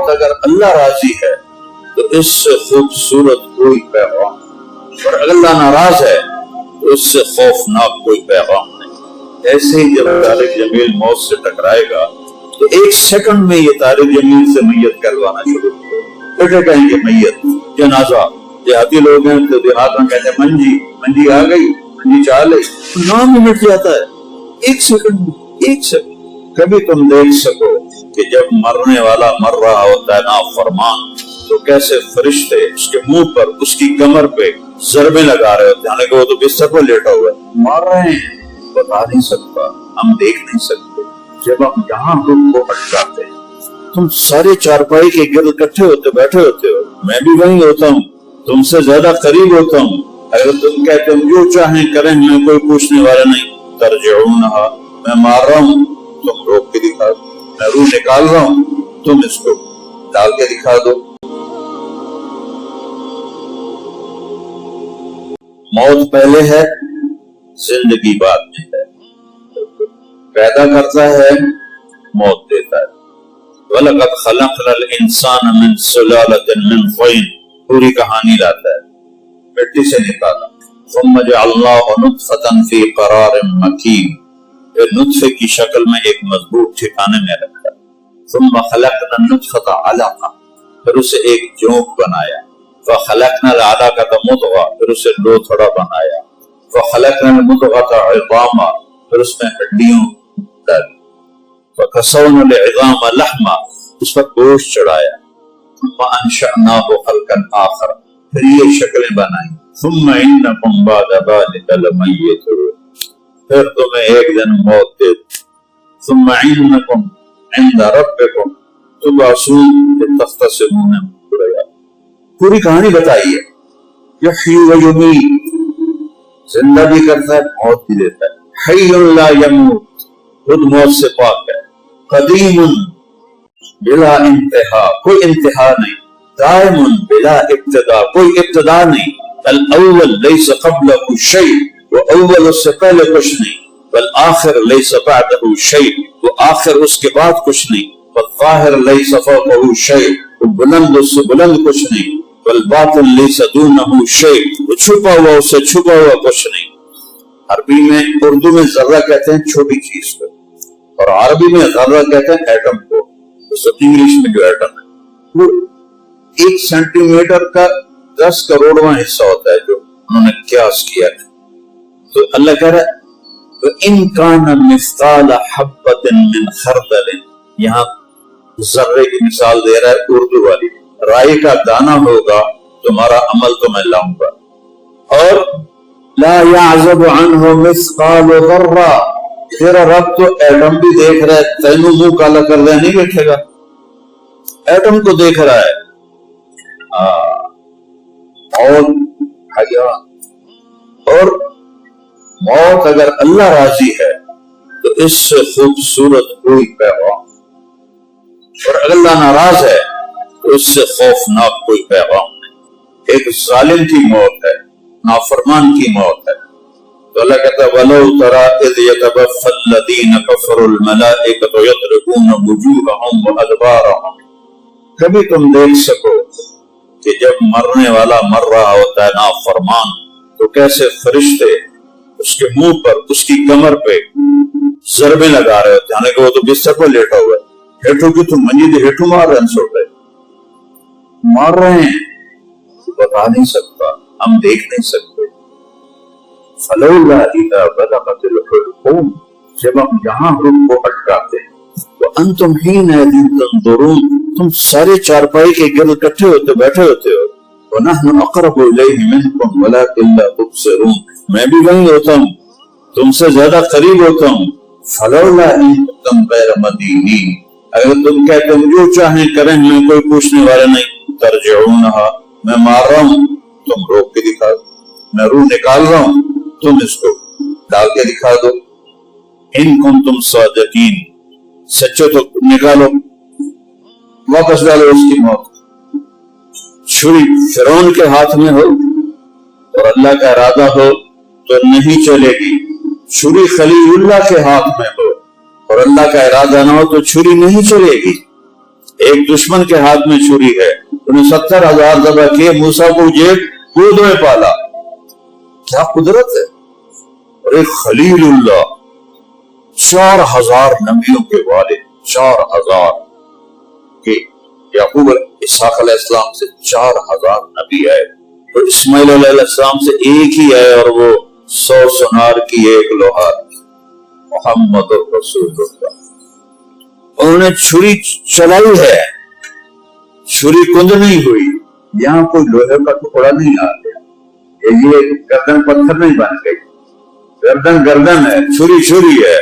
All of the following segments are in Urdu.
موت اگر اللہ راضی ہے تو اس سے خوبصورت کوئی پیغام، اور اگر اللہ ناراض ہے تو اس سے خوفناک کوئی پیغام نہیں۔ ایسے ہی جب طارق جمیل موت سے ٹکرائے گا تو ایک سیکنڈ میں یہ طارق جمیل سے میت کہلوانا شروع کرے، بیٹے کہیں گے میت، جنازہ۔ دیہاتی لوگ ہیں تو دیہات میں کہتے ہیں منجی آ گئی، منجی چال ہے، نام ہی مٹ جاتا ہے ایک سیکنڈ میں، ایک سیکنڈ۔ کبھی تم دیکھ سکو کہ جب مرنے والا مر رہا ہوتا ہے نافرمان تو کیسے فرشتے اس کے منہ پر، اس کی کمر پہ ضربیں لگا رہے ہوتے ہیں، حالانکہ وہ تو بستر پر لیٹا ہوا ہے، مار رہے ہیں، بتا نہیں سکتا، ہم دیکھ نہیں سکتے۔ جب ہم یہاں رخ کو اٹکاتے ہیں، تم سارے چارپائی کے گرد اکٹھے ہوتے بیٹھے ہوتے ہو، میں بھی وہیں ہوتا ہوں، تم سے زیادہ قریب ہوتا ہوں۔ اگر تم کہتے ہو جو چاہیں کریں، میں کوئی پوچھنے والا نہیں، ترجعونہا، میں مار رہا ہوں، تم روک کے دکھا دو، میں روح نکال رہا ہوں، تم اس کو ڈال کے دکھا دو۔ موت پہلے ہے، زندگی بعد میں ہے، پیدا کرتا ہے، موت دیتا ہے۔ وَلَقَدْ خَلَقْنَا الْإِنسَانَ مِنْ سُلَالَةٍ مِنْ طِينٍ، پوری کہانی لاتا ہے، مٹی سے نکالا۔ ثُمَّ جَعَلْنَاهُ نُطْفَةً فِي قَرَارٍ مَكِينٍ، پھر نطفے کی شکل میں ایک مضبوط ٹھکانے میں رکھا۔ ثُمَّ خَلَقْنَا النُّطْفَةَ عَلَقَةً، پھر اسے ایک جونک بنایا۔ فَخَلَقْنَا الْعَلَقَةَ مُضْغَةً، پھر اسے لوتھڑا بنایا۔ فَخَلَقْنَا الْمُضْغَةَ عِظَامًا، پھر اس میں ہڈیوں ڈالی۔ فَكَسَوْنَا الْعِظَامَ لَحْمًا، اس پر گوشت چڑھایا۔ ثُمَّ أَنشَأْنَاهُ خَلْقًا آخَرَ، پھر یہ شکلیں بنائیں۔ ثُمَّ إِنَّكُمْ بَعْدَ ذَلِكَ لَمَيِّتُونَ، پھر تمہیں ایک دن موت دے دی۔ ثُمَّ إِنَّكُمْ عِنْدَ رَبِّكُمْ تُبْعَثُونَ، تَخْتَصِمُونَ، پوری کہانی بتائی ہے۔ یحیی و یمیت، زندہ بھی کرتا ہے، موت بھی دیتا ہے۔ حی لا یموت، خود موت سے پاک ہے۔ قدیم بلا انتہا، کوئی انتہا نہیں۔ دائم بلا ابتدا، کوئی ابتدا نہیں۔ الاول لیس قبلہ شیء، وہ اول اس سے پہلے کچھ نہیں۔ والآخر لیس بعدہ شیء، وہ آخر اس کے بعد کچھ نہیں۔ والظاہر لیس فوقہ شیء، وہ بلند اس سے بلند کچھ نہیں۔ والباطن لیس دونہ شیء، وہ چھپا ہوا اس سے چھپا ہوا کچھ نہیں۔ عربی میں، اردو میں ذرہ کہتے ہیں چھوٹی چیز کو، اور عربی میں ذرہ کہتے ہیں ایٹم کو۔ انگلش میں جو ایٹم ہے وہ 1 سینٹی میٹر کا 10 کروڑواں حصہ ہوتا ہے جو انہوں نے قیاس کیا ہے۔ تو اللہ کہہ رہا ہے وَإِن كَانَ مِثْقَالَ حَبَّةٍ مِّنْ خَرْدَلٍ، یہاں ذرے کی مثال دے رہا ہے اردو والی، رائی کا دانہ ہوگا تمہارا عمل تو میں لاؤں گا۔ اور لا يعزب عنه مثقال ذرہ، تیرا رب تو ایٹم بھی دیکھ رہا ہے، تینوں منہ کالا کر رہا ہے نہیں بیٹھے گا، ایٹم کو دیکھ رہا ہے۔ اور حیات، اور موت اگر اللہ راضی ہے تو اس سے خوبصورت کوئی پیغام، اور اگر اللہ ناراض ہے تو اس سے خوفناک کوئی پیغام نہیں۔ ایک ظالم کی موت ہے، نافرمان کی موت ہے، تو اللہ کہتا ہے وَلَوْ تَرَىٰ إِذْ يَتَوَفَّى الَّذِينَ كَفَرُوا الْمَلَائِكَةُ يَضْرِبُونَ وُجُوهَهُمْ وَأَدْبَارَهُمْ، کبھی تم دیکھ سکو کہ جب مرنے والا مر رہا ہوتا ہے نافرمان تو کیسے فرشتے اس کے منہ پر، اس کی کمر پہ ضربیں لگا رہے ہوتے ہیں، حالانکہ وہ تو بستر پر لیٹا ہوا ہے، ہیٹھوں کی تو منجی دے ہیٹھوں مار رہے ہیں، سو رہے مار رہے ہیں، بتا نہیں سکتا، ہم دیکھ نہیں سکتے۔ فَلَوْلَا إِذَا بَلَغَتِ الْحُلْقُومَ، جب ہم یہاں رخ کو اٹکاتے ہیں، وَأَنْتُمْ حِينَئِذٍ تَنظُرُونَ، تم سارے چارپائی کے گرد اکٹھے ہوتے بیٹھے ہوتے ہو۔ وَنَحْنُ أَقْرَبُ إِلَيْهِ مِنْكُمْ وَلَكِنْ لَا تُبْصِرُونَ، میں بھی وہیں ہوتا ہوں، تم سے زیادہ قریب ہوتا ہوں۔ فَلَوْلَا إِن كُنتُمْ غَيْرَ مَدِينِينَ، اگر تم کہتے ہو جو چاہیں کریں، میں کوئی پوچھنے والا نہیں، ترجعونہا، میں مار رہا ہوں، تم روک کے دکھا دو، میں روح نکال رہا ہوں، تم اس کو ڈال کے دکھا دو۔ ان کنتم صادقین، سچے تو نکالو، واپس ڈالو اس کی موت۔ چھری فرعون کے ہاتھ میں ہو اور اللہ کا ارادہ ہو تو نہیں چلے گی، چھری خلیل اللہ کے ہاتھ میں ہو اور اللہ کا ارادہ نہ ہو تو چھری نہیں چلے گی۔ ایک دشمن کے ہاتھ میں چھری ہے، انہیں 70,000 ذبح کیے، موسیٰ کو یہ گود میں پالا. کیا قدرت ہے. اور ایک خلیل اللہ، 4,000 نبیوں کے والد، 4,000 کہ یعقوب اسحاق علیہ السلام سے 4,000 نبی آئے، اور اسماعیل علیہ السلام سے ایک ہی آئے، اور وہ 100 سونار کی ایک لوہار، محمد رسول اللہ. انہوں نے چھری چلائی ہے، چھری کند نہیں ہوئی، یہاں کوئی لوہے کا ٹکڑا نہیں آ گیا، یہ گردن پتھر نہیں بن گئی، گردن ہے، چھری ہے،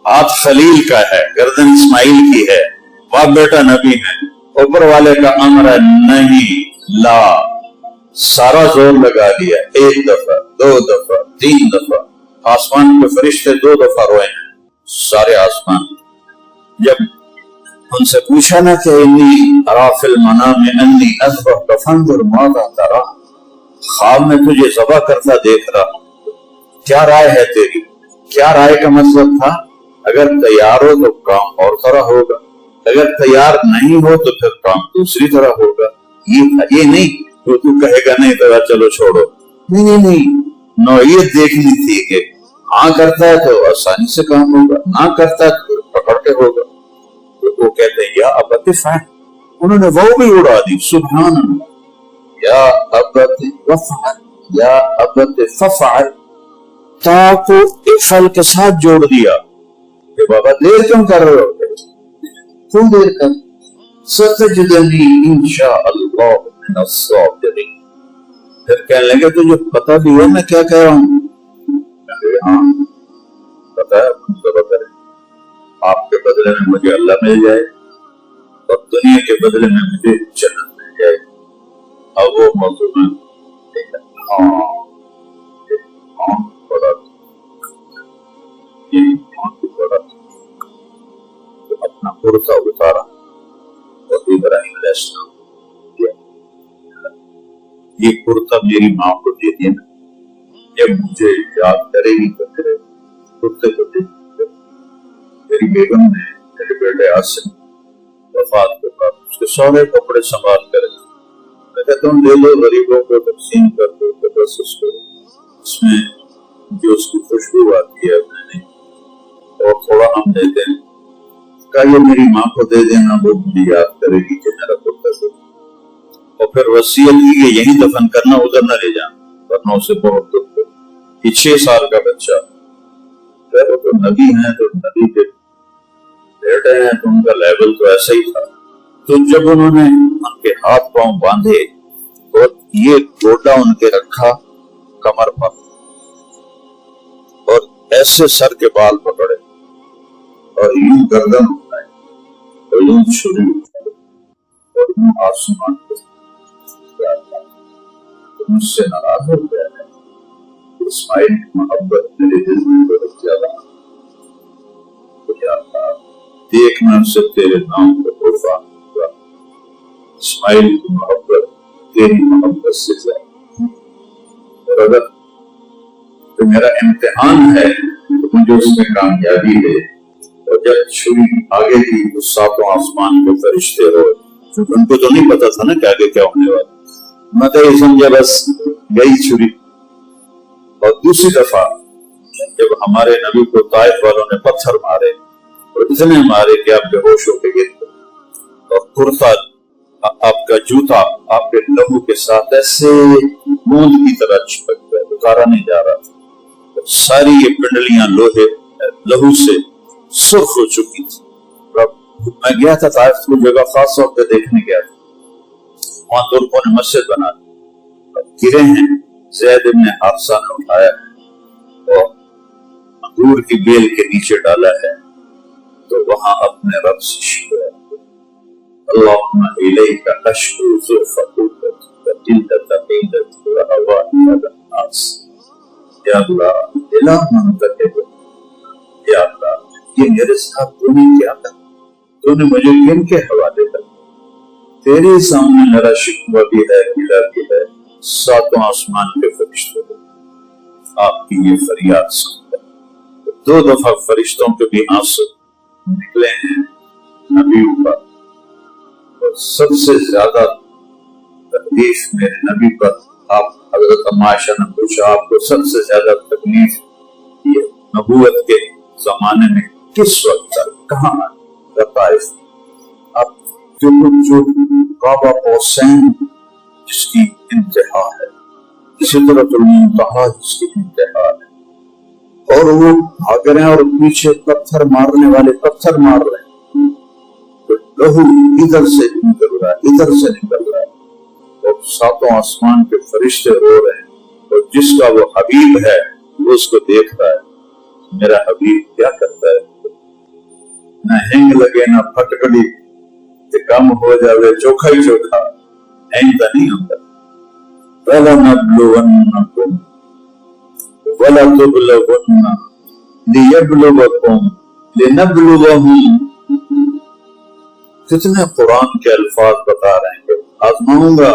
ہاتھ خلیل کا ہے، گردن اسماعیل کی ہے، باپ بیٹا نبی ہے. اوپر والے کا امر ہے نہیں لا، سارا زور لگا لیا، 1 دفعہ 2 دفعہ 3 دفعہ. آسمان کے فرشتے 2 دفعہ روئے ہیں، سارے آسمان. جب ان سے پوچھا نا کہ انی ارا فی المنام انی اذبحک فانظر ماذا ترى، خواب میں تجھے ذبح کرتا دیکھ رہا ہوں، کیا رائے ہے تیری. کیا رائے کا مطلب تھا، اگر تیار ہو تو کام اور طرح ہوگا، اگر تیار نہیں ہو تو پھر کام دوسری طرح ہوگا. یہ نہیں تو کہے گا نہیں تو چلو چھوڑو، نہیں، نوعیت دیکھنی تھی کہ ہاں کرتا ہے تو آسانی سے کام ہوگا، نہ کرتا ہے تو پکڑ کے ہوگا. وہ کہتے ہیں یا ابت فعل، انہوں نے وہ بھی اڑا دی، سبحان اللہ. یا ابت وفعل، یا ابت ففعل، تا کو افعل کے ساتھ جوڑ دیا کہ بابا دیر کیوں کر رہے ہو، کیوں دیر کر، ستجدنی انشاء اللہ من الصابرین. پھر کہنے لگے تجھے پتہ بھی ہے میں کیا کہہ رہا ہوں. ہاں پتہ ہے، ذبح کریں، آپ کے بدلے میں مجھے اللہ مل جائے اور دنیا کے بدلے میں مجھے جنت مل جائے. اب وہ موضوع میں بڑا اپنا کرتا اتارا اور ابراہیم علیہ السلام یہ کرتا میری ماں کو دے دینا، جب مجھے یاد کرے گی تو میرے کرتے کو دے دیں. میری بیگم نے میرے بیٹے آسن وفات کے بعد اس کے سارے کپڑے سنبھال کر رکھے. میں کہتا ہوں لے لو، غریبوں کو تقسیم کر دو، تو بس اس میں جو اس کی خوشبو آتی ہے میں نے اور تھوڑا ہم دیتے ہیں. کہا یہ میری ماں کو دے دینا، وہ مجھے یاد کرے گی کہ میرا کرتا دے. اور پھر وصیت کی کہ یہیں دفن کرنا، ادھر نہ لے جانا ورنہ اسے بہت دکھ ہو. یہ 6 سال کا بچہ، وہ تو نبی ہیں، تو نبی کے بیٹے ہیں تو ان کا لیول تو ایسا ہی تھا. تو جب انہوں نے ان کے ہاتھ پاؤں باندھے اور یہ گوٹا ان کے رکھا کمر پر اور ایسے سر کے بال پکڑے اور یوں گردن اٹھائے اور یوں چھری اٹھائے اور یوں آسمان کو مجھ سے ناراض ہو گیا ہے. اسماعیل کی محبت میرے دل میں بہت زیادہ دیکھ میں سے تیرے نام کو تحفہ دوں گا. اسماعیل کی محبت تیری محبت سے زیادہ. اور اگر تو میرا امتحان ہے تو مجھے اس میں کامیابی ہے. اور جب چھری آگے کی تو 7 آسمان کے فرشتے ہو، ان کو تو نہیں پتا تھا نا کہ آگے کیا ہونے والا. میں تو یہ سمجھا بس گئی چھری. اور دوسری دفعہ جب ہمارے نبی کو طائف والوں نے پتھر مارے اور اتنے مارے کہ آپ بے ہوش ہو کے گر گئے اور کرتا آپ کا جوتا آپ کے لہو کے ساتھ ایسے گوند کی طرح چپک گیا، اتارا نہیں جا رہا تھا. ساری یہ پنڈلیاں لہو سے سرخ ہو چکی تھی. میں گیا تھا طائف کو جگہ خاص طور پہ دیکھنے گیا تھا. وہاں ترکوں نے مسجد بنا دی، گرے ہیں. زید ابن حارثہ نے اٹھایا ہے اور انگور کی بیل کے نیچے ڈالا ہے تو وہاں اپنے رب سے شکر ہے. اللہم الیک اشکو ضعف قوتی و قلت حیلتی و اوانی الناس. یا اللہ الہ منتقب، یا اللہ یہ میرے ساتھ تو نے کیا تھا، تو نے مجھے کن کے حوالے کر. تیرے سامنے میرا شکوہ بھی ہے، گلہ بھی ہے. 7 آسمان کے فرشتے آپ کی یہ فریاد سنتے. 2 دفعہ فرشتوں کے بھی آنسو نکلے ہیں نبیوں پر اور سب سے زیادہ تکلیف میرے نبی پر، آپ حضرت عائشہ نے پوچھا آپ کو سب سے زیادہ تکلیف یہ نبوت کے زمانے میں کس وقت تک کہاں طائف؟ اب جو کعبہ حسین جس کی انتہا ہے، سدرۃ المنتہا جس کی انتہا ہے، اور وہ بھاگ رہے ہیں اور پیچھے پتھر مارنے والے پتھر مار رہے ہیں، تو لہو ادھر سے نکل رہا ہے ادھر سے نکل رہا ہے، اور ساتوں آسمان کے فرشتے رو رہے ہیں، اور جس کا وہ حبیب ہے وہ اس کو دیکھ رہا ہے، میرا حبیب کیا کرتا ہے، نہ ہنگ لگے نہ پھٹکڑی کہ کم ہو جاوے چوکھا ہی چوکھا، ہنگ تو نہیں ہوتا۔ وَلَنَبْلُوَنَّكُمْ وَلَتُبْلَوُنَّ لِيَبْلُوَكُمْ لِنَبْلُوَهُمْ، کتنے قرآن کے الفاظ بتا رہے ہیں کہ آزماؤں گا۔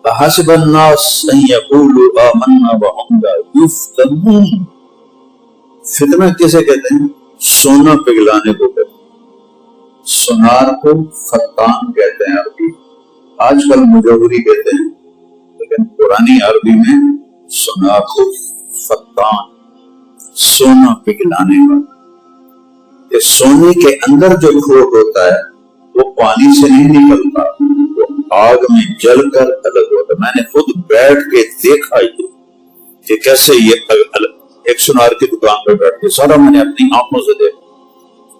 فَحَسِبَ النَّاسُ أَن يَقُولُوا آمَنَّا وَهُمْ لَا يُفْتَنُونَ، فتنہ کسے کہتے ہیں؟ سونا پگھلانے کو کہتے ہیں، سونار کو فتان کہتے ہیں عربی، آج کل مجوہری کہتے ہیں، لیکن پرانی عربی میں سونار کو فتان، سونا پگھلانے والا۔ کہ سونے کے اندر جو کھوٹ ہوتا ہے وہ پانی سے نہیں نکلتا، وہ آگ میں جل کر الگ ہوتا۔ میں نے خود بیٹھ کے دیکھا یہ کہ کیسے یہ ایک سونار کی دکان پہ بیٹھ کے سارا میں نے اپنی آنکھوں سے دیکھا،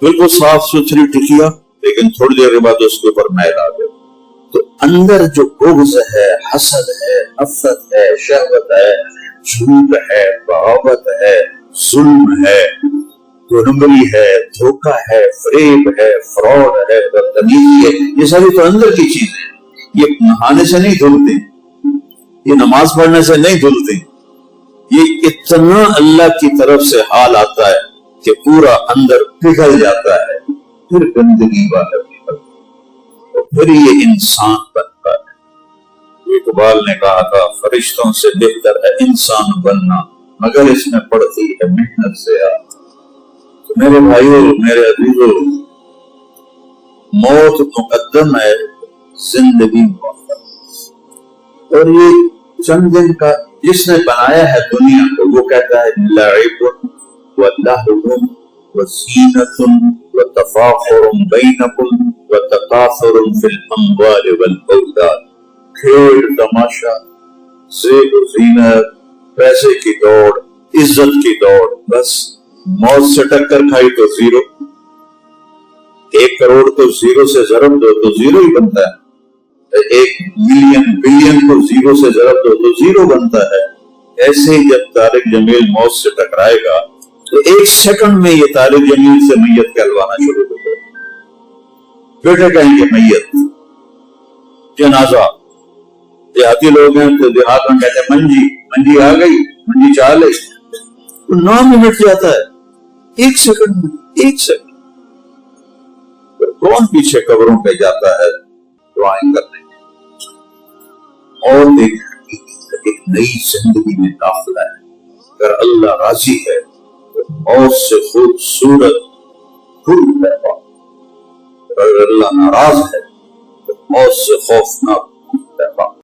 بالکل صاف ستھری ٹکیا، لیکن تھوڑی دیر کے بعد اس کے اوپر میل آ گیا۔ تو اندر جو بغض ہے، حسد ہے، نفرت ہے، شہوت ہے، جھوٹ ہے، بغاوت ہے، ظلم ہے، دو نمبری ہے، دھوکہ ہے، فریب ہے، فراڈ ہے، بدتمیزی ہے، یہ ساری تو اندر کی چیزیں ہیں۔ یہ نہانے سے نہیں دھلتے، یہ نماز پڑھنے سے نہیں دھلتے، یہ اتنا اللہ کی طرف سے حال آتا ہے کہ پورا اندر پگھل جاتا ہے، پھر گندگی باہر نکلتی ہے، پھر یہ انسان بنتا ہے۔ اقبال نے کہا تھا فرشتوں سے بہتر ہے انسان بننا، مگر اس میں پڑتی ہے محنت سے آتا۔ تو میرے بھائیوں، میرے عزیزوں، موت مقدم ہے، زندگی مؤخر، اور یہ چند دن کا جس نے بنایا ہے دنیا کو وہ کہتا ہے لعب ولہو وزینۃ وتفاخر بینکم وتکاثر فی الاموال والاولاد، کھیل تماشا، زیب و زینت، پیسے کی دوڑ، عزت کی دوڑ، بس موت سے ٹکر کھائی تو زیرو، 1 کروڑ تو زیرو سے ضرب دو تو زیرو ہی بنتا ہے، 1 ملین بلین کو زیرو سے ضرب دو تو زیرو بنتا ہے۔ ایسے ہی جب طارق جمیل موت سے ٹکرائے گا تو 1 سیکنڈ میں یہ طارق جمیل سے میت کہلوانا شروع کر دے، بیٹے کہیں گے میت، جنازہ، دیہاتی لوگ ہیں تو دیہات میں کہتے ہیں منجی، منجی آ گئی، منجی چال ہے، تو نام ہی مٹ جاتا ہے 1 سیکنڈ میں، 1 سیکنڈ۔ کون پیچھے قبروں پہ جاتا ہے دعائیں کرنے، اور ایک نئی زندگی میں داخلہ ہے۔ اگر اللہ راضی ہے تو موت سے خوبصورت ہے، اگر اللہ ناراض ہے تو موت سے خوفناک ہے۔